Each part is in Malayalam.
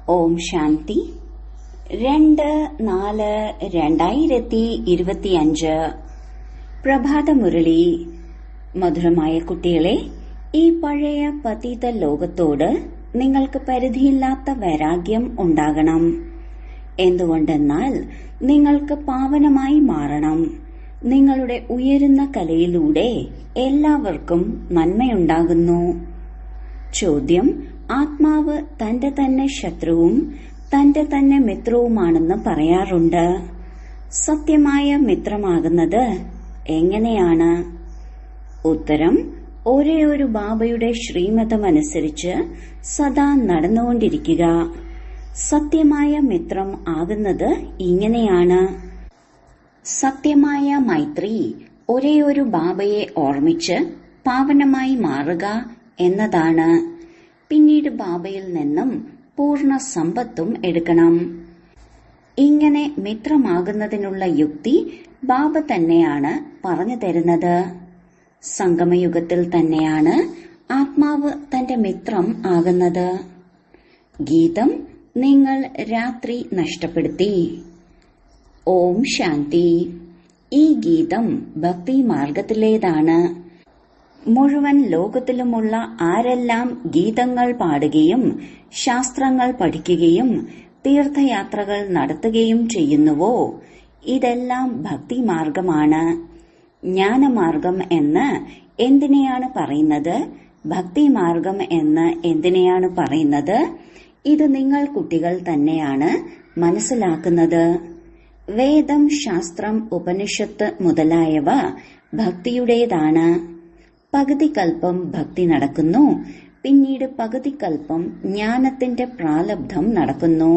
ഓം ശാന്തി 2/4/2025 പ്രഭാതമുരളി. മധുരമായ കുട്ടികളെ, ഈ പഴയ പതിത ലോകത്തോട് നിങ്ങൾക്ക് പരിധിയില്ലാത്ത വൈരാഗ്യം ഉണ്ടാകണം. എന്തുകൊണ്ടെന്നാൽ നിങ്ങൾക്ക് പാവനമായി മാറണം. നിങ്ങളുടെ ഉയരുന്ന കലയിലൂടെ എല്ലാവർക്കും നന്മയുണ്ടാകുന്നു. ചോദ്യം: ആത്മാവ് തന്റെ തന്നെ ശത്രുവും തന്റെ തന്നെ മിത്രവുമാണെന്ന് പറയാറുണ്ട്. സത്യമായ മിത്രമാകുന്നത് എങ്ങനെയാണ്? ഉത്തരം: ഒരേ ഒരു ബാബയുടെ ശ്രീമതമനുസരിച്ച് സദാ നടന്നുകൊണ്ടിരിക്കുക. സത്യമായ മിത്രം ആകുന്നത് ഇങ്ങനെയാണ്. സത്യമായ മൈത്രി ഒരേ ഒരു ബാബയെ ഓർമ്മിച്ച് പാവനമായി മാറുക എന്നതാണ്. പിന്നീട് ബാബയിൽ നിന്നും പൂർണ്ണ സമ്പത്തും എടുക്കണം. ഇങ്ങനെ മിത്രമാകുന്നതിനുള്ള യുക്തി ബാബ തന്നെയാണ് പറഞ്ഞു തരുന്നത്. സംഗമയുഗത്തിൽ തന്നെയാണ് ആത്മാവ് തന്റെ മിത്രം ആകുന്നത്. ഗീതം: നിങ്ങൾ രാത്രി നഷ്ടപ്പെടുത്തി. ഓം ശാന്തി. ഈ ഗീതം ഭക്തി മാർഗത്തിലേതാണ്. മുഴുവൻ ലോകത്തിലുമുള്ള ആരെല്ലാം ഗീതങ്ങൾ പാടുകയും ശാസ്ത്രങ്ങൾ പഠിക്കുകയും തീർത്ഥയാത്രകൾ നടത്തുകയും ചെയ്യുന്നുവോ, ഇതെല്ലാം ഭക്തിമാർഗമാണ്. ജ്ഞാനമാർഗം എന്ന് എന്തിനെയാണ് പറയുന്നത്? ഭക്തിമാർഗം എന്ന് എന്തിനെയാണ് പറയുന്നത്? ഇത് നിങ്ങൾ കുട്ടികൾ തന്നെയാണ് മനസ്സിലാക്കുന്നത്. വേദം, ശാസ്ത്രം, ഉപനിഷത്ത് മുതലായവ ഭക്തിയുടേതാണ്. പകുതി കൽപ്പം ഭക്തി നടക്കുന്നു, പിന്നീട് പകുതി കൽപ്പം ജ്ഞാനത്തിന്റെ പ്രാലബ്ധം നടക്കുന്നു.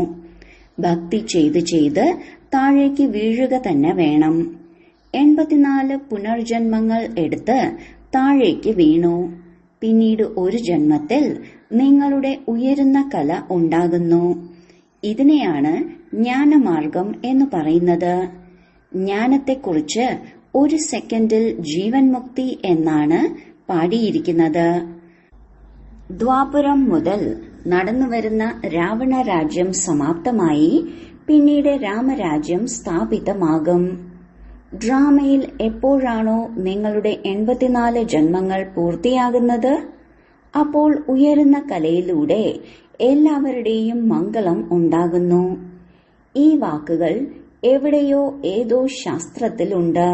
ഭക്തി ചെയ്ത് ചെയ്ത് താഴേക്ക് വീഴുക തന്നെ വേണം. 84 പുനർജന്മങ്ങൾ എടുത്ത് താഴേക്ക് വീണു. പിന്നീട് ഒരു ജന്മത്തിൽ നിങ്ങളുടെ ഉയരുന്ന കല ഉണ്ടാകുന്നു. ഇതിനെയാണ് ജ്ഞാനമാർഗം എന്ന് പറയുന്നത്. ജ്ഞാനത്തെക്കുറിച്ച് ഒരു സെക്കൻഡിൽ ജീവൻ മുക്തി എന്നാണ് പാടിയിരിക്കുന്നത്. ദ്വാപരം മുതൽ നടന്നുവരുന്ന രാവണ രാജ്യം സമാപ്തമായി പിന്നീട് രാമരാജ്യം സ്ഥാപിതമാകും. ഡ്രാമയിൽ എപ്പോഴാണോ നിങ്ങളുടെ 84 ജന്മങ്ങൾ പൂർത്തിയാകുന്നത്, അപ്പോൾ ഉയരുന്ന കലയിലൂടെ എല്ലാവരുടെയും മംഗളം ഉണ്ടാകുന്നു. ഈ വാക്കുകൾ എവിടെയോ ഏതോ ശാസ്ത്രത്തിലുണ്ട്.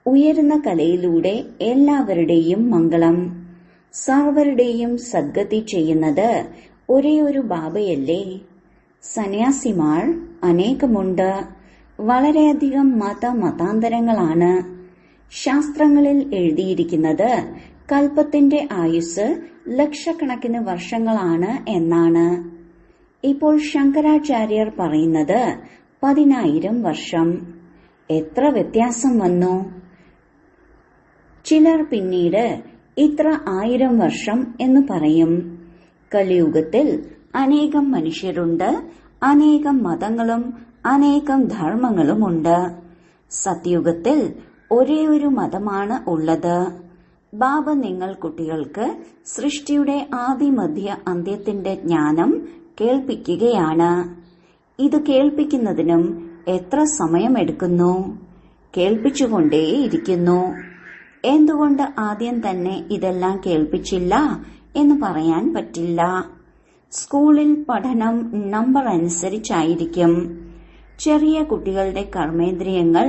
ഉയരുന്ന കലയിലൂടെ എല്ലാവരുടെയും മംഗളം. സർവരുടെയും സദ്ഗതി ചെയ്യുന്നത് ഒരേ ഒരു ബാബയല്ലേ? സന്യാസിമാർ അനേകമുണ്ട്. വളരെയധികം മതാന്തരങ്ങളാണ്. ശാസ്ത്രങ്ങളിൽ എഴുതിയിരിക്കുന്നത് കൽപ്പത്തിന്റെ ആയുസ് ലക്ഷക്കണക്കിന് വർഷങ്ങളാണ് എന്നാണ്. ഇപ്പോൾ ശങ്കരാചാര്യർ പറയുന്നത് 10,000 വർഷം. എത്ര വ്യത്യാസം വന്നു! ചിലർ പിന്നീട് ഇത്ര 1000 വർഷം എന്ന് പറയും. കലിയുഗത്തിൽ അനേകം മനുഷ്യരുണ്ട്, അനേകം മതങ്ങളും അനേകം ധർമ്മങ്ങളുമുണ്ട്. സത്യുഗത്തിൽ ഒരേ ഒരു മതമാണ് ഉള്ളത്. ബാബ നിങ്ങൾ കുട്ടികൾക്ക് സൃഷ്ടിയുടെ ആദിമധ്യ അന്ത്യത്തിന്റെ ജ്ഞാനം കേൾപ്പിക്കുകയാണ്. ഇത് കേൾപ്പിക്കുന്നതിനും എത്ര സമയമെടുക്കുന്നു? കേൾപ്പിച്ചുകൊണ്ടേയിരിക്കുന്നു. എന്തുകൊണ്ട് ആദ്യം തന്നെ ഇതെല്ലാം കേൾപ്പിച്ചില്ല എന്ന് പറയാൻ പറ്റില്ല. സ്കൂളിൽ പഠനം നമ്പർ അനുസരിച്ചായിരിക്കും. ചെറിയ കുട്ടികളുടെ കർമ്മേന്ദ്രിയങ്ങൾ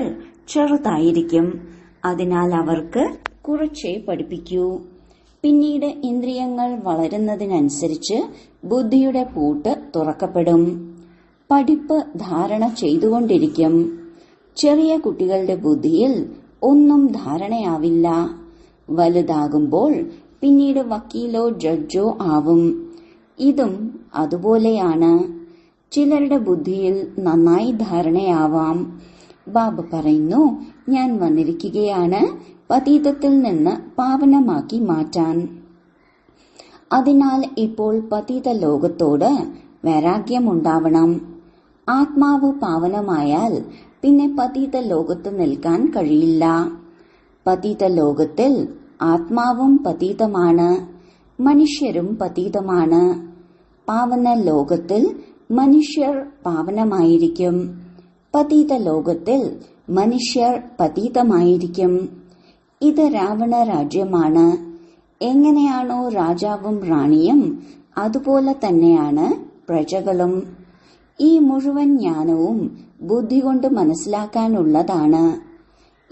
ചെറുതായിരിക്കും. അതിനാൽ അവർക്ക് കുറച്ചേ പഠിപ്പിക്കൂ. പിന്നീട് ഇന്ദ്രിയങ്ങൾ വളരുന്നതിനനുസരിച്ച് ബുദ്ധിയുടെ പൂട്ട് തുറക്കപ്പെടും. പഠിപ്പ് ധാരണ ചെയ്തുകൊണ്ടിരിക്കും. ചെറിയ കുട്ടികളുടെ ബുദ്ധിയിൽ ഒന്നും ധാരണയാവില്ല. വലുതാകുമ്പോൾ പിന്നീട് വക്കീലോ ജഡ്ജോ ആവും. ഇതും അതുപോലെയാണ്. ചിലരുടെ ബുദ്ധിയിൽ നന്നായി ധാരണയാവാം. ബാബ പറയുന്നു, ഞാൻ വന്നിരിക്കുകയാണ് പതീതത്തിൽ നിന്ന് പാവനമാക്കി മാറ്റാൻ. അതിനാൽ ഇപ്പോൾ പതീത ലോകത്തോട് വൈരാഗ്യമുണ്ടാവണം. ആത്മാവ് പാവനമായാൽ പിന്നെ പതീത ലോകത്ത് നിൽക്കാൻ കഴിയില്ല. പതീത ലോകത്തിൽ ആത്മാവും പതീതമാണ്, മനുഷ്യരും പതീതമാണ്. പാവന ലോകത്തിൽ മനുഷ്യർ പാവനമായിരിക്കും. പതീത ലോകത്തിൽ മനുഷ്യർ പതീതമായിരിക്കും. ഇത് രാവണ രാജ്യമാണ്. എങ്ങനെയാണോ രാജാവും റാണിയും അതുപോലെ തന്നെയാണ് പ്രജകളും. ഈ മുഴുവൻ ജ്ഞാനവും ബുദ്ധി കൊണ്ട് മനസ്സിലാക്കാനുള്ളതാണ്.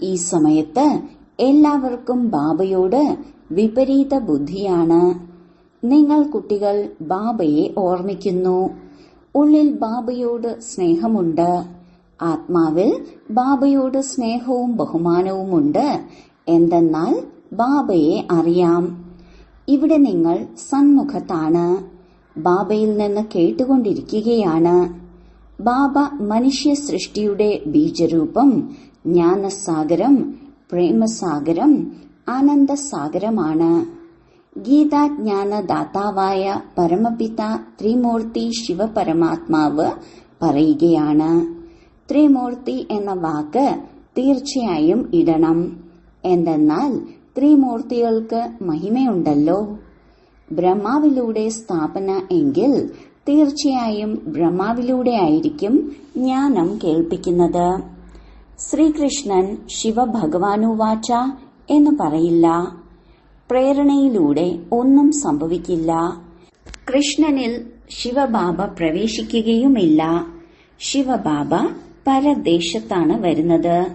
ഈ സമയത്ത് എല്ലാവർക്കും ബാബയോട് വിപരീത ബുദ്ധിയാണ്. നിങ്ങൾ കുട്ടികൾ ബാബയെ ഓർമ്മിക്കുന്നു. ഉള്ളിൽ ബാബയോട് സ്നേഹമുണ്ട്. ആത്മാവിൽ ബാബയോട് സ്നേഹവും ബഹുമാനവുമുണ്ട്. എന്തെന്നാൽ ബാബയെ അറിയാം. ഇവിടെ നിങ്ങൾ സന്മുഖത്താണ്. ബാബയിൽ നിന്ന് കേട്ടുകൊണ്ടിരിക്കുകയാണ്. ബാബ മനുഷ്യ സൃഷ്ടിയുടെ ബീജരൂപം, ജ്ഞാനസാഗരം, പ്രേമസാഗരം, ആനന്ദസാഗരമാണ്. ഗീതാജ്ഞാനദാതാവായ പരമപിത ത്രിമൂർത്തി ശിവപരമാത്മാവ് പറയുകയാണ്. ത്രിമൂർത്തി എന്ന വാക്ക് തീർച്ചയായും ഇടണം. എന്തെന്നാൽ ത്രിമൂർത്തികൾക്ക് മഹിമയുണ്ടല്ലോ. ബ്രഹ്മാവിലൂടെ സ്ഥാപന എങ്കിൽ തീർച്ചയായും ബ്രഹ്മാവിലൂടെയായിരിക്കും ജ്ഞാനം കേൾപ്പിക്കുന്നത്. ശ്രീകൃഷ്ണൻ ശിവഭഗവാനുവാച എന്ന് പറയില്ല. പ്രേരണയിലൂടെ ഒന്നും സംഭവിക്കില്ല. കൃഷ്ണനിൽ ശിവബാബ പ്രവേശിക്കുകയുമില്ല. ശിവബാബ പരദേശത്താണ് വരുന്നത്.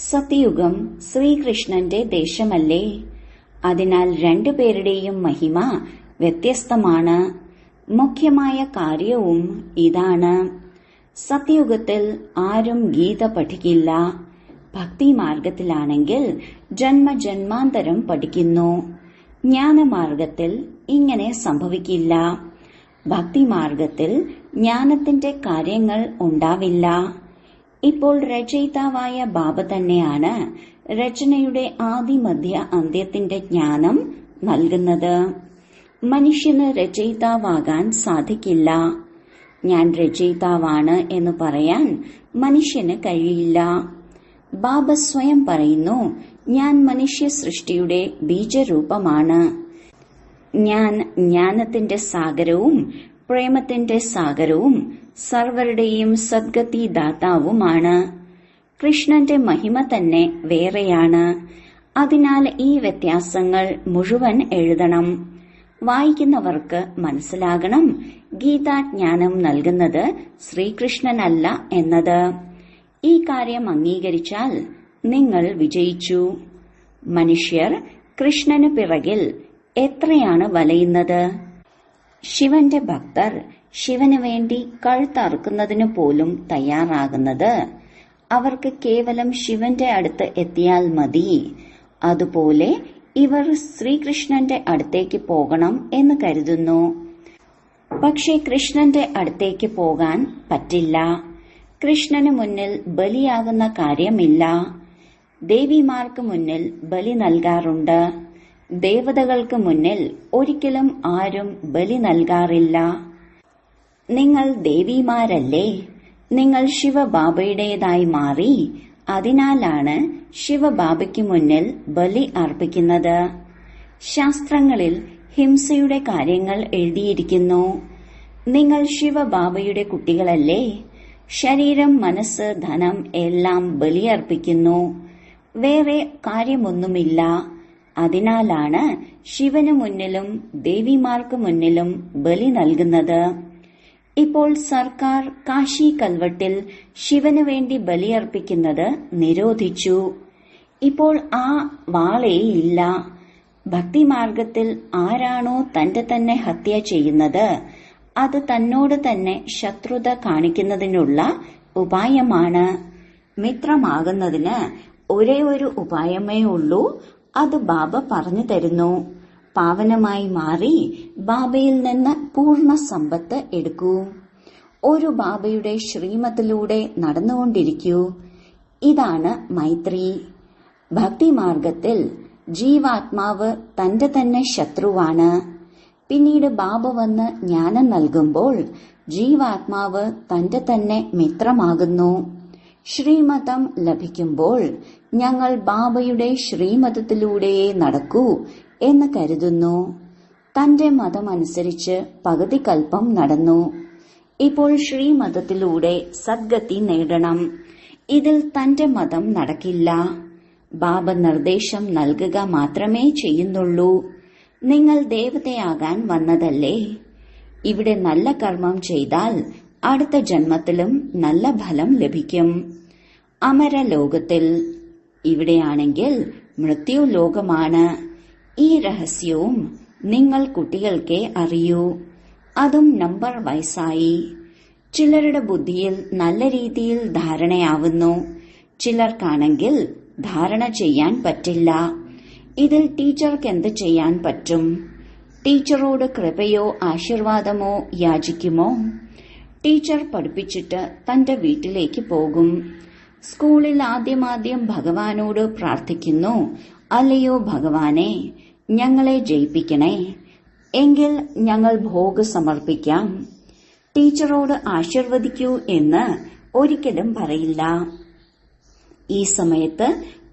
സത്യയുഗം ശ്രീകൃഷ്ണന്റെ ദേശമല്ലേ. അതിനാൽ രണ്ടുപേരുടെയും മഹിമ വ്യത്യസ്തമാണ്. മുഖ്യമായ കാര്യവും ഇതാണ്. സത്യയുഗത്തിൽ ആരും ഗീത പഠിക്കില്ല. ഭക്തിമാർഗത്തിലാണെങ്കിൽ ജന്മജന്മാന്തരം പഠിക്കുന്നു. ജ്ഞാനമാർഗത്തിൽ ഇങ്ങനെ സംഭവിക്കില്ല. ഭക്തിമാർഗത്തിൽ ജ്ഞാനത്തിന്റെ കാര്യങ്ങൾ ഉണ്ടാവില്ല. ഇപ്പോൾ രചയിതാവായ ബാബ തന്നെയാണ് രചനയുടെ ആദിമധ്യ അന്ത്യത്തിന്റെ ജ്ഞാനം നൽകുന്നത്. മനുഷ്യന് രചയിതാവാകാൻ സാധിക്കില്ല. ഞാൻ രചയിതാവാണ് എന്ന് പറയാൻ മനുഷ്യന് കഴിയില്ല. ബാബ സ്വയം പറയുന്നു, ഞാൻ മനുഷ്യ സൃഷ്ടിയുടെ ബീജരൂപമാണ്. ഞാൻ ജ്ഞാനത്തിന്റെ സാഗരവും പ്രേമത്തിന്റെ സാഗരവും സർവരുടെയും സദ്ഗതി ദാതാവുമാണ്. കൃഷ്ണന്റെ മഹിമ തന്നെ വേറെയാണ്. അതിനാൽ ഈ വ്യത്യാസങ്ങൾ മുഴുവൻ എഴുതണം. വായിക്കുന്നവർക്ക് മനസ്സിലാകണം, ഗീതാജ്ഞാനം നൽകുന്നത് ശ്രീകൃഷ്ണനല്ല എന്നത്. ഈ കാര്യം അംഗീകരിച്ചാൽ നിങ്ങൾ വിജയിച്ചു. മനുഷ്യർ കൃഷ്ണന് പിറകിൽ എത്രയാണ് വലയുന്നത്. ശിവന്റെ ഭക്തർ ശിവന് വേണ്ടി കഴുത്തറുക്കുന്നതിനു പോലും തയ്യാറാകുന്നത് അവർക്ക് കേവലം ശിവന്റെ അടുത്ത് എത്തിയാൽ മതി. അതുപോലെ ഇവർ ശ്രീകൃഷ്ണന്റെ അടുത്തേക്ക് പോകണം എന്ന് കരുതുന്നു. പക്ഷേ കൃഷ്ണന്റെ അടുത്തേക്ക് പോകാൻ പറ്റില്ല. കൃഷ്ണന് മുന്നിൽ ബലിയാകുന്ന കാര്യമില്ല. ദേവിമാർക്ക് മുന്നിൽ ബലി നൽകാറുണ്ട്. ദേവതകൾക്ക് മുന്നിൽ ഒരിക്കലും ആരും ബലി നൽകാറില്ല. നിങ്ങൾ ദേവിമാരല്ലേ? നിങ്ങൾ ശിവബാബയുടേതായി മാറി. അതിനാലാണ് ശിവബാബയ്ക്ക് മുന്നിൽ ബലി അർപ്പിക്കുന്നത്. ശാസ്ത്രങ്ങളിൽ ഹിംസയുടെ കാര്യങ്ങൾ എഴുതിയിരിക്കുന്നു. നിങ്ങൾ ശിവബാബയുടെ കുട്ടികളല്ലേ? ശരീരം, മനസ്സ്, ധനം എല്ലാം ബലിയർപ്പിക്കുന്നു. വേറെ കാര്യമൊന്നുമില്ല. അതിനാലാണ് ശിവന് മുന്നിലും ദേവിമാർക്ക് മുന്നിലും ബലി നൽകുന്നത്. ഇപ്പോൾ സർക്കാർ കാശി കൽവട്ടിൽ ശിവന് വേണ്ടി ബലിയർപ്പിക്കുന്നത് നിരോധിച്ചു. ഇപ്പോൾ ആ വാളേയില്ല. ഭക്തിമാർഗത്തിൽ ആരാണോ തന്റെ തന്നെ ഹത്യ ചെയ്യുന്നത് അത് തന്നോട് തന്നെ ശത്രുത കാണിക്കുന്നതിനുള്ള ഉപായമാണ്. മിത്രമാകുന്നതിന് ഒരേ ഒരു ഉപായമേ ഉള്ളൂ. അത് ബാബ പറഞ്ഞു തരുന്നു. പാവനമായി മാറി ബാബയിൽ നിന്ന് പൂർണ്ണ സമ്പത്ത് എടുക്കൂ. ഒരു ബാബയുടെ ശ്രീമത്തിലൂടെ നടന്നുകൊണ്ടിരിക്കൂ. ഇതാണ് മൈത്രി. ഭക്തിമാർഗത്തിൽ ജീവാത്മാവ് തന്റെ തന്നെ ശത്രുവാണ്. പിന്നീട് ബാബ വന്ന് ജ്ഞാനം നൽകുമ്പോൾ ജീവാത്മാവ് തന്റെ തന്നെ മിത്രമാകുന്നു. ശ്രീമതം ലഭിക്കുമ്പോൾ ഞങ്ങൾ ബാബയുടെ ശ്രീമതത്തിലൂടെയേ നടക്കൂ എന്ന് കരുതുന്നു. തന്റെ മതമനുസരിച്ച് പകുതി കൽപ്പം നടന്നു. ഇപ്പോൾ ശ്രീമതത്തിലൂടെ സദ്ഗതി നേടണം. ഇതിൽ തന്റെ മതം നടക്കില്ല. ബാബ നിർദ്ദേശം നൽകുക മാത്രമേ ചെയ്യുന്നുള്ളൂ. നിങ്ങൾ ദേവതയാകാൻ വന്നതല്ലേ. ഇവിടെ നല്ല കർമ്മം ചെയ്താൽ അടുത്ത ജന്മത്തിലും നല്ല ഫലം ലഭിക്കും. അമരലോകത്തിൽ, ഇവിടെയാണെങ്കിൽ മൃത്യുലോകമാണ്. ഈ രഹസ്യവും നിങ്ങൾ കുട്ടികൾക്കേ അറിയൂ. അതും നമ്പർ വയസ്സായി. ചിലരുടെ ബുദ്ധിയിൽ നല്ല രീതിയിൽ ധാരണയാവുന്നു. ചിലർക്കാണെങ്കിൽ ധാരണ ചെയ്യാൻ പറ്റില്ല. ഇതിൽ ടീച്ചർക്ക് എന്ത് ചെയ്യാൻ പറ്റും? ടീച്ചറോട് കൃപയോ ആശീർവാദമോ യാചിക്കുമോ? ടീച്ചർ പഠിപ്പിച്ചിട്ട് തന്റെ വീട്ടിലേക്ക് പോകും. സ്കൂളിൽ ആദ്യമാദ്യം ഭഗവാനോട് പ്രാർത്ഥിക്കുന്നു, അല്ലയോ ഭഗവാനെ, ഞങ്ങളെ ജയിപ്പിക്കണേ, എങ്കിൽ ഞങ്ങൾ ഭോഗ് സമർപ്പിക്കാം. ടീച്ചറോട് ആശീർവദിക്കൂ എന്ന് ഒരിക്കലും പറയില്ല. ഈ സമയത്ത്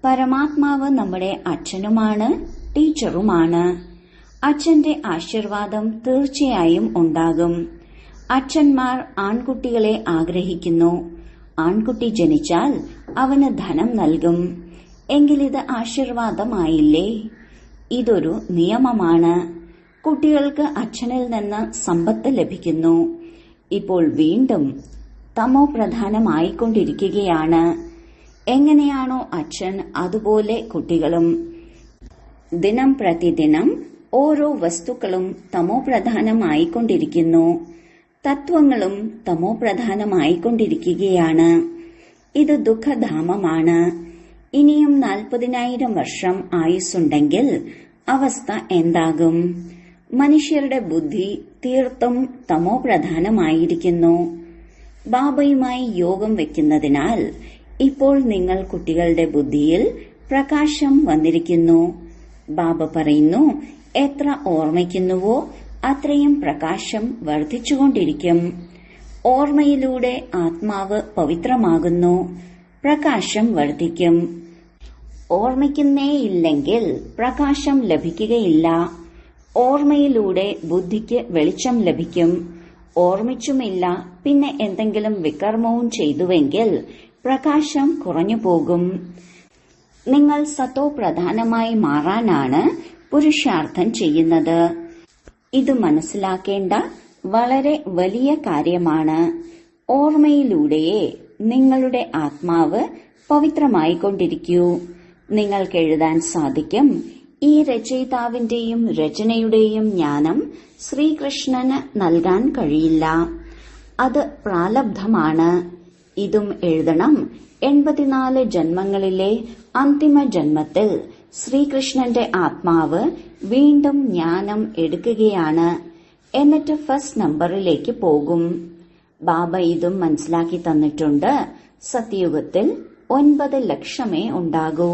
പരമാത്മാവ് നമ്മുടെ അച്ഛനുമാണ്, ടീച്ചറുമാണ്. അച്ഛന്റെ ആശീർവാദം തീർച്ചയായും ഉണ്ടാകും. അച്ഛന്മാർ ആൺകുട്ടികളെ ആഗ്രഹിക്കുന്നു. ആൺകുട്ടി ജനിച്ചാൽ അവന് ധനം നൽകും. എങ്കിലിത് ആശീർവാദമായില്ലേ? ഇതൊരു നിയമമാണ്. കുട്ടികൾക്ക് അച്ഛനിൽ നിന്ന് സമ്പത്ത് ലഭിക്കുന്നു. ഇപ്പോൾ വീണ്ടും തമോ പ്രധാനമായിക്കൊണ്ടിരിക്കുകയാണ്. എങ്ങനെയാണോ അച്ഛൻ, അതുപോലെ കുട്ടികളും. ദിനം പ്രതിദിനം ഓരോ വസ്തുക്കളും തമോ പ്രധാനമായിക്കൊണ്ടിരിക്കുന്നു. തത്വങ്ങളും തമോ പ്രധാനമായിക്കൊണ്ടിരിക്കുകയാണ്. ഇത് ദുഃഖധാമമാണ്. ഇനിയും 40,000 വർഷം ആയുസ്സുണ്ടെങ്കിൽ അവസ്ഥ എന്താകും? മനുഷ്യരുടെ ബുദ്ധി തീർത്തും തമോ പ്രധാനമായിരിക്കുന്നു. ബാബയുമായി യോഗം വെക്കുന്നതിനാൽ ഇപ്പോൾ നിങ്ങൾ കുട്ടികളുടെ ബുദ്ധിയിൽ പ്രകാശം വന്നിരിക്കുന്നു. ബാബ പറയുന്നു, എത്ര ഓർമ്മിക്കുന്നുവോ അത്രയും പ്രകാശം വർദ്ധിച്ചുകൊണ്ടിരിക്കും. ഓർമ്മയിലൂടെ ആത്മാവ് പവിത്രമാകുന്നു. പ്രകാശം വർദ്ധിക്കും. ഓർമ്മിക്കുന്നേയില്ലെങ്കിൽ പ്രകാശം ലഭിക്കുകയില്ല. ഓർമ്മയിലൂടെ ബുദ്ധിക്ക് വെളിച്ചം ലഭിക്കും. ഓർമ്മിച്ചുമില്ല, പിന്നെ എന്തെങ്കിലും വികർമ്മവും ചെയ്തുവെങ്കിൽ പ്രകാശം കുറഞ്ഞു പോകും. നിങ്ങൾ സത്തോ പ്രധാനമായി മാറാനാണ് പുരുഷാർത്ഥം ചെയ്യുന്നത്. ഇത് മനസ്സിലാക്കേണ്ട വളരെ വലിയ കാര്യമാണ്. ഓർമ്മയിലൂടെയേ നിങ്ങളുടെ ആത്മാവ് പവിത്രമായിക്കൊണ്ടിരിക്കൂ. നിങ്ങൾക്ക് എഴുതാൻ സാധിക്കും, ഈ രചയിതാവിന്റെയും രചനയുടെയും ജ്ഞാനം ശ്രീകൃഷ്ണന് നൽകാൻ കഴിയില്ല. അത് പ്രാലബ്ധമാണ്. ഇതും എഴുതണം. 84 ജന്മങ്ങളിലെ അന്തിമ ജന്മത്തിൽ ശ്രീകൃഷ്ണന്റെ ആത്മാവ് വീണ്ടും ജ്ഞാനം എടുക്കുകയാണ്. എന്നിട്ട് ഫസ്റ്റ് നമ്പറിലേക്ക് പോകും. ബാബ ഇതും മനസ്സിലാക്കി തന്നിട്ടുണ്ട്. സത്യയുഗത്തിൽ 9 ലക്ഷമേ ഉണ്ടാകൂ.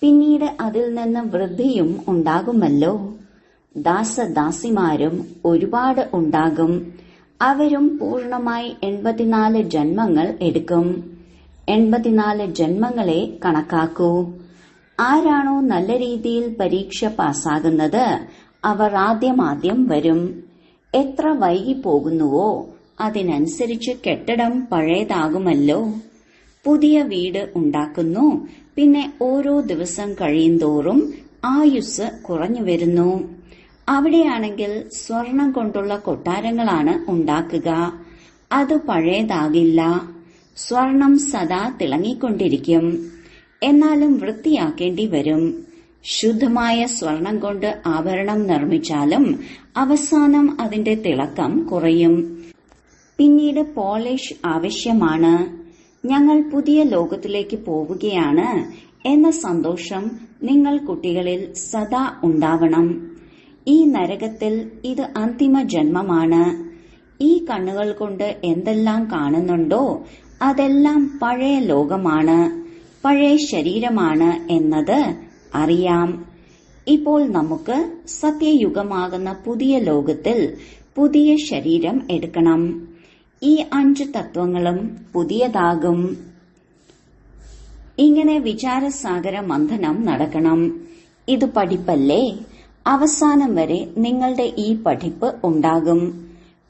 പിന്നീട് അതിൽ നിന്ന് വൃദ്ധിയും ഉണ്ടാകുമല്ലോ. ദാസദാസിമാരും ഒരുപാട് ഉണ്ടാകും. അവരും പൂർണമായി 84 ജന്മങ്ങൾ എടുക്കും. 84 ജന്മങ്ങളെ കണക്കാക്കൂ. ആരാണോ നല്ല രീതിയിൽ പരീക്ഷ പാസ്സാകുന്നത് അവർ ആദ്യം വരും. എത്ര വൈകി പോകുന്നുവോ അതിനനുസരിച്ച് കെട്ടിടം പഴയതാകുമല്ലോ. പുതിയ വീട് ഉണ്ടാക്കുന്നു. പിന്നെ ഓരോ ദിവസം കഴിയുന്തോറും ആയുസ് കുറഞ്ഞു വരുന്നു. അവിടെയാണെങ്കിൽ സ്വർണം കൊണ്ടുള്ള കൊട്ടാരങ്ങളാണ് ഉണ്ടാക്കുക. അത് പഴയതാകില്ല. സ്വർണം സദാ തിളങ്ങിക്കൊണ്ടിരിക്കും. എന്നാലും വൃത്തിയാക്കേണ്ടി വരും. ശുദ്ധമായ സ്വർണം കൊണ്ട് ആഭരണം നിർമ്മിച്ചാലും അവസാനം അതിന്റെ തിളക്കം കുറയും. പിന്നീട് പോളിഷ് ആവശ്യമാണ്. ഞങ്ങൾ പുതിയ ലോകത്തിലേക്ക് പോവുകയാണ് എന്ന സന്തോഷം നിങ്ങൾ കുട്ടികളിൽ സദാ ഉണ്ടാവണം. ഈ നരകത്തിൽ ഇത് അന്തിമ ജന്മമാണ്. ഈ കണ്ണുകൾ കൊണ്ട് എന്തെല്ലാം കാണുന്നുണ്ടോ അതെല്ലാം പഴയ ലോകമാണ്, പഴയ ശരീരമാണ് എന്നത് അറിയാം. ഇപ്പോൾ നമുക്ക് സത്യയുഗമാകുന്ന പുതിയ ലോകത്തിൽ പുതിയ ശരീരം എടുക്കണം. ഈ 5 തത്വങ്ങളും പുതിയതാകും. ഇങ്ങനെ വിചാരസാഗര മന്ഥനം നടക്കണം. ഇത് പഠിപ്പല്ലേ? അവസാനം വരെ നിങ്ങളുടെ ഈ പഠിപ്പ് ഉണ്ടാകും.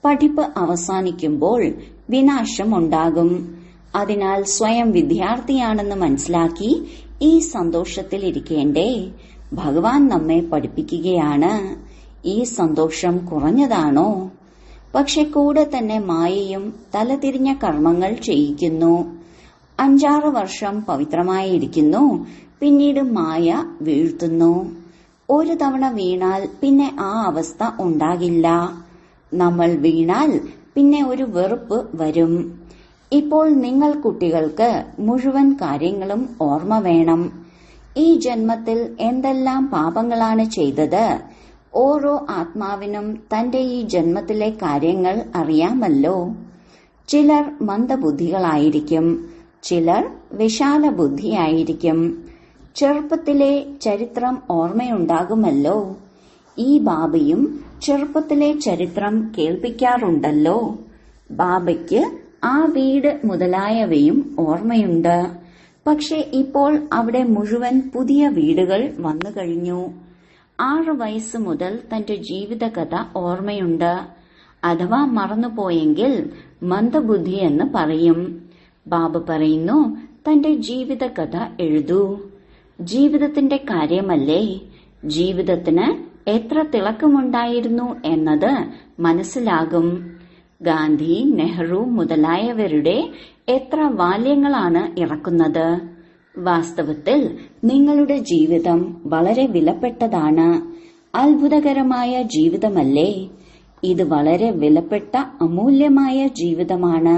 പഠിപ്പ് അവസാനിക്കുമ്പോൾ വിനാശമുണ്ടാകും. അതിനാൽ സ്വയം വിദ്യാർത്ഥിയാണെന്ന് മനസ്സിലാക്കി ഈ സന്തോഷത്തിലിരിക്കേണ്ടേ? ഭഗവാൻ നമ്മെ പഠിപ്പിക്കുകയാണ്. ഈ സന്തോഷം കുറഞ്ഞതാണോ? പക്ഷെ കൂടെ തന്നെ മായയും തലതിരിഞ്ഞ കർമ്മങ്ങൾ ചെയ്യിക്കുന്നു. 5-6 വർഷം പവിത്രമായിരിക്കുന്നു, പിന്നീട് മായ വീഴ്ത്തുന്നു. ഒരു തവണ വീണാൽ പിന്നെ ആ അവസ്ഥ ഉണ്ടാകില്ല. നമ്മൾ വീണാൽ പിന്നെ ഒരു വെറുപ്പ് വരും. ഇപ്പോൾ നിങ്ങൾ കുട്ടികൾക്ക് മുഴുവൻ കാര്യങ്ങളും ഓർമ്മ വേണം. ഈ ജന്മത്തിൽ എന്തെല്ലാം പാപങ്ങളാണ് ചെയ്തത്? ഓരോ ആത്മാവിനും തന്റെ ഈ ജന്മത്തിലെ കാര്യങ്ങൾ അറിയാമല്ലോ. ചിലർ മന്ദബുദ്ധികളായിരിക്കും, ചിലർ വിശാല ബുദ്ധിയായിരിക്കും. ചെറുപ്പത്തിലെ ചരിത്രം ഓർമ്മയുണ്ടാകുമല്ലോ. ഈ ബാബയും ചെറുപ്പത്തിലെ ചരിത്രം കേൾപ്പിക്കാറുണ്ടല്ലോ. ബാബയ്ക്ക് ആ വീട് മുതലായവയും ഓർമ്മയുണ്ട്. പക്ഷെ ഇപ്പോൾ അവിടെ മുഴുവൻ പുതിയ വീടുകൾ വന്നു കഴിഞ്ഞു. 6 വയസ്സ് മുതൽ തന്റെ ജീവിതകഥ ഓർമ്മയുണ്ട്. അഥവാ മറന്നുപോയെങ്കിൽ മന്ദബുദ്ധി എന്ന് പറയും. ബാബ പറയുന്നു, തന്റെ ജീവിതകഥ എഴുതൂ. ജീവിതത്തിന്റെ കാര്യമല്ലേ? ജീവിതത്തിന് എത്ര തിളക്കമുണ്ടായിരുന്നു എന്നത് മനസ്സിലാകും. ഗാന്ധി, നെഹ്റു മുതലായവരുടെ എത്ര വാല്യങ്ങളാണ് ഇറക്കുന്നത്. വാസ്തവത്തിൽ നിങ്ങളുടെ ജീവിതം വളരെ വിലപ്പെട്ടതാണ്. അത്ഭുതകരമായ ജീവിതമല്ലേ? ഇത് വളരെ വിലപ്പെട്ട അമൂല്യമായ ജീവിതമാണ്.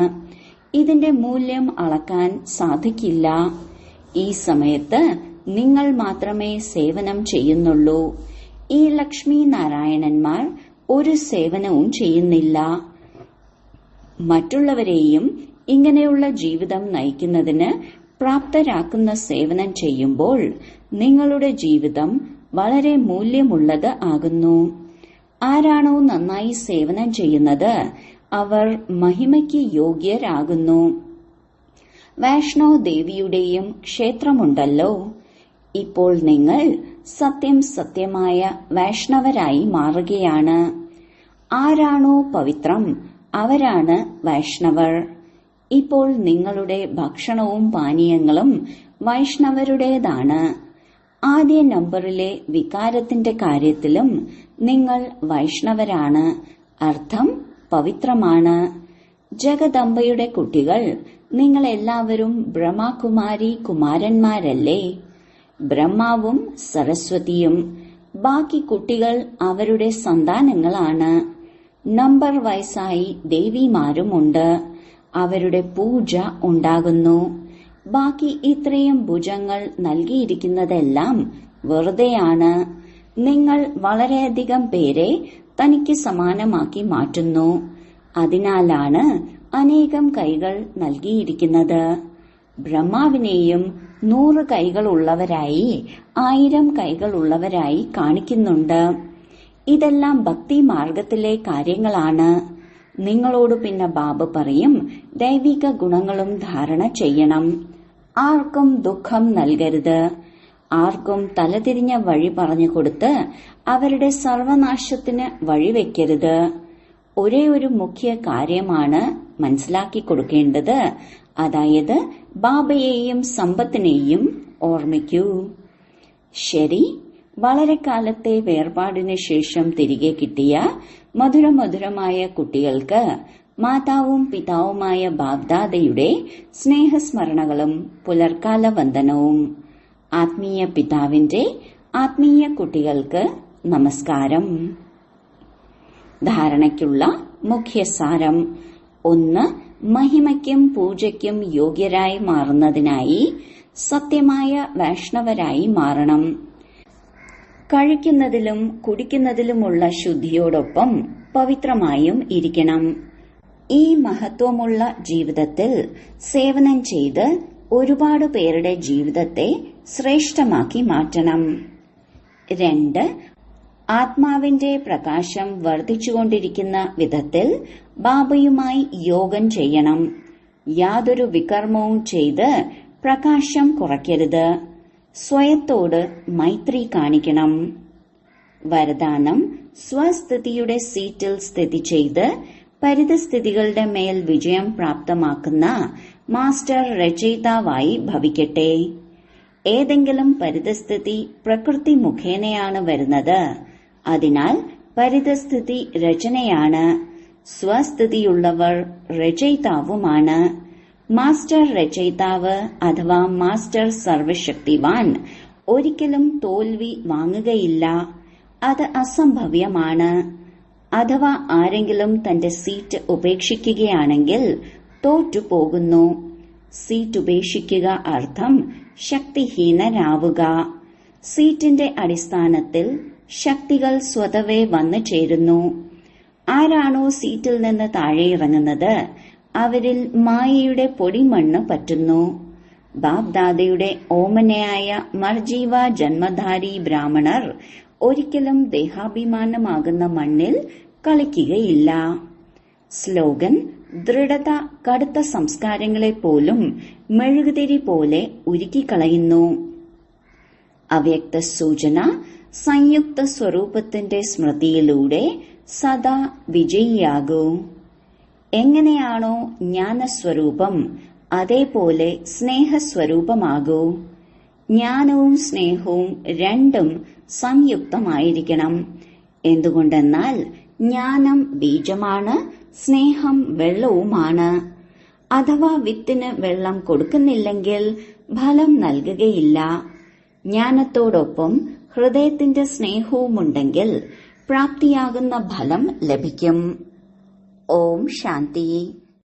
ഇതിന്റെ മൂല്യം അളക്കാൻ സാധിക്കില്ല. ഈ സമയത്ത് നിങ്ങൾ മാത്രമേ സേവനം ചെയ്യുന്നുള്ളൂ. ഈ ലക്ഷ്മി നാരായണന്മാർ ഒരു സേവനവും ചെയ്യുന്നില്ല. മറ്റുള്ളവരെയും ഇങ്ങനെയുള്ള ജീവിതം നയിക്കുന്നതിന് പ്രാപ്തരാക്കുന്ന സേവനം ചെയ്യുമ്പോൾ നിങ്ങളുടെ ജീവിതം വളരെ മൂല്യമുള്ളത് ആകുന്നു. ആരാണോ നന്നായി സേവനം ചെയ്യുന്നത് അവർ മഹിമയ്ക്ക് യോഗ്യരാകുന്നു. വൈഷ്ണോ ദേവിയുടെയും ക്ഷേത്രമുണ്ടല്ലോ. ഇപ്പോൾ നിങ്ങൾ സത്യമായ വൈഷ്ണവരായി മാറുകയാണ്. ആരാണോ പവിത്രം അവരാണ് വൈഷ്ണവർ. ഇപ്പോൾ നിങ്ങളുടെ ഭക്ഷണവും പാനീയങ്ങളും വൈഷ്ണവരുടേതാണ്. ആദ്യ നമ്പറിലെ വികാരത്തിന്റെ കാര്യത്തിലും നിങ്ങൾ വൈഷ്ണവരാണ്. അർത്ഥം പവിത്രമാണ്. ജഗദംബയുടെ കുട്ടികൾ, നിങ്ങൾ എല്ലാവരും ബ്രഹ്മകുമാരി കുമാരന്മാരല്ലേ? ബ്രഹ്മാവും സരസ്വതിയും ബാക്കി കുട്ടികൾ അവരുടെ സന്താനങ്ങളാണ്. നമ്പർ വയസ്സായി ദേവിമാരുമുണ്ട്. അവരുടെ പൂജ ഉണ്ടാകുന്നു. ബാക്കി ഇത്രയും ഭുജങ്ങൾ നൽകിയിരിക്കുന്നതെല്ലാം വെറുതെയാണ്. നിങ്ങൾ വളരെയധികം പേരെ തനിക്ക് സമാനമാക്കി മാറ്റുന്നു. അതിനാലാണ് അനേകം കൈകൾ നൽകിയിരിക്കുന്നത്. ബ്രഹ്മാവിനെയും 100 കൈകളുള്ളവരായി 1000 കൈകളുള്ളവരായി കാണിക്കുന്നുണ്ട്. ഇതെല്ലാം ഭക്തി മാർഗത്തിലെ കാര്യങ്ങളാണ്. നിങ്ങളോട് പിന്നെ ബാബ പറയും, ദൈവിക ഗുണങ്ങളും ധാരണ ചെയ്യണം. ആർക്കും ദുഃഖം നൽകരുത്. ആർക്കും തലതിരിഞ്ഞ വഴി പറഞ്ഞു കൊടുത്ത് അവരുടെ സർവനാശത്തിന് വഴിവെക്കരുത്. ഒരേ ഒരു മുഖ്യ കാര്യമാണ് മനസ്സിലാക്കി കൊടുക്കേണ്ടത്. അതായത് ബാബയെയും സമ്പത്തിനെയും ഓർമ്മിക്കൂ. ശരി, വളരെ കാലത്തെ വേർപാടിന് ശേഷം തിരികെ കിട്ടിയ മധുരമധുരമായ കുട്ടികൾക്ക് മാതാവും പിതാവുമായ ബാബ്ദാദയുടെ സ്നേഹസ്മരണകളും പുലർക്കാല വന്ദനവും. ആത്മീയ പിതാവിന്റെ ആത്മീയ കുട്ടികൾക്ക് നമസ്കാരം. ധാരണയ്ക്കുള്ള മുഖ്യസാരം: 1. മഹിമയ്ക്കും പൂജയ്ക്കും യോഗ്യരായി മാറുന്നതിനായി സത്യമായ വൈഷ്ണവരായി മാറണം. കഴിക്കുന്നതിലും കുടിക്കുന്നതിലുമുള്ള ശുദ്ധിയോടൊപ്പം പവിത്രമായും ഇരിക്കണം. ഈ മഹത്വമുള്ള ജീവിതത്തിൽ സേവനം ചെയ്ത് ഒരുപാട് പേരുടെ ജീവിതത്തെ ശ്രേഷ്ഠമാക്കി മാറ്റണം. 2. ആത്മാവിന്റെ പ്രകാശം വർദ്ധിച്ചുകൊണ്ടിരിക്കുന്ന വിധത്തിൽ ബാബയുമായി യോഗം ചെയ്യണം. യാതൊരു വികർമ്മവും ചെയ്ത് പ്രകാശം കുറയ്ക്കരുത്. സ്വയത്തോട് മൈത്രി കാണിക്കണം. വരദാനം: സ്വസ്ഥിതിയുടെ സീറ്റിൽ സ്ഥിതി ചെയ്ത് പരിതസ്ഥിതികളുടെ മേൽ വിജയം പ്രാപ്തമാക്കുന്ന മാസ്റ്റർ രചയിതാവായി ഭവിക്കട്ടെ. ഏതെങ്കിലും പരിതസ്ഥിതി പ്രകൃതി മുഖേനയാണ് വരുന്നത്. അതിനാൽ പരിതസ്ഥിതി രചനയാണ്. സ്വസ്ഥിതിയുള്ളവർ രചയിതാവുമാണ്. മാസ്റ്റർ രചയിതാവ് അഥവാ മാസ്റ്റർ സർവശക്തിവാൻ ഒരിക്കലും തോൽവി വാങ്ങുകയില്ല. അത് അസംഭവ്യമാണ്. അഥവാ ആരെങ്കിലും തന്റെ സീറ്റ് ഉപേക്ഷിക്കുകയാണെങ്കിൽ തോറ്റുപോകുന്നു. സീറ്റ് ഉപേക്ഷിക്കുക അർത്ഥം ശക്തിഹീനരാവുക. സീറ്റിന്റെ അടിസ്ഥാനത്തിൽ ശക്തികൾ സ്വതവേ വന്നു ചേരുന്നു. ആരാണോ സീറ്റിൽ നിന്ന് താഴെയിറങ്ങുന്നത് അവരിൽ മായയുടെ പൊടിമണ്ണ് പറ്റുന്നു. ബാബ്ദാദയുടെ ഓമനയായ മർജീവ ജന്മധാരി ബ്രാഹ്മണർ ഒരിക്കലും ദേഹാഭിമാനമാകുന്ന മണ്ണിൽ കളിക്കുകയില്ല. സ്ലോഗൻ: ദൃഢത കടുത്ത സംസ്കാരങ്ങളെ പോലും മെഴുകുതിരി പോലെ ഉരുക്കിക്കളയുന്നു. അവ്യക്ത സൂചന: സംയുക്ത സ്വരൂപത്തിന്റെ സ്മൃതിയിലൂടെ സദാ വിജയിയാകൂ. എങ്ങനെയാണോ ജ്ഞാനസ്വരൂപം അതേപോലെ സ്നേഹസ്വരൂപമാകൂ. ജ്ഞാനവും സ്നേഹവും രണ്ടും സംയുക്തമായിരിക്കണം. എന്തുകൊണ്ടെന്നാൽ ജ്ഞാനം ബീജമാണ്, സ്നേഹം വെള്ളവുമാണ്. അഥവാ വിത്തിന് വെള്ളം കൊടുക്കുന്നില്ലെങ്കിൽ ഫലം നൽകുകയില്ല. ജ്ഞാനത്തോടൊപ്പം ഹൃദയത്തിന്റെ സ്നേഹവുമുണ്ടെങ്കിൽ പ്രാപ്തിയാകുന്ന ഫലം ലഭിക്കും. ഓം ശാന്തി.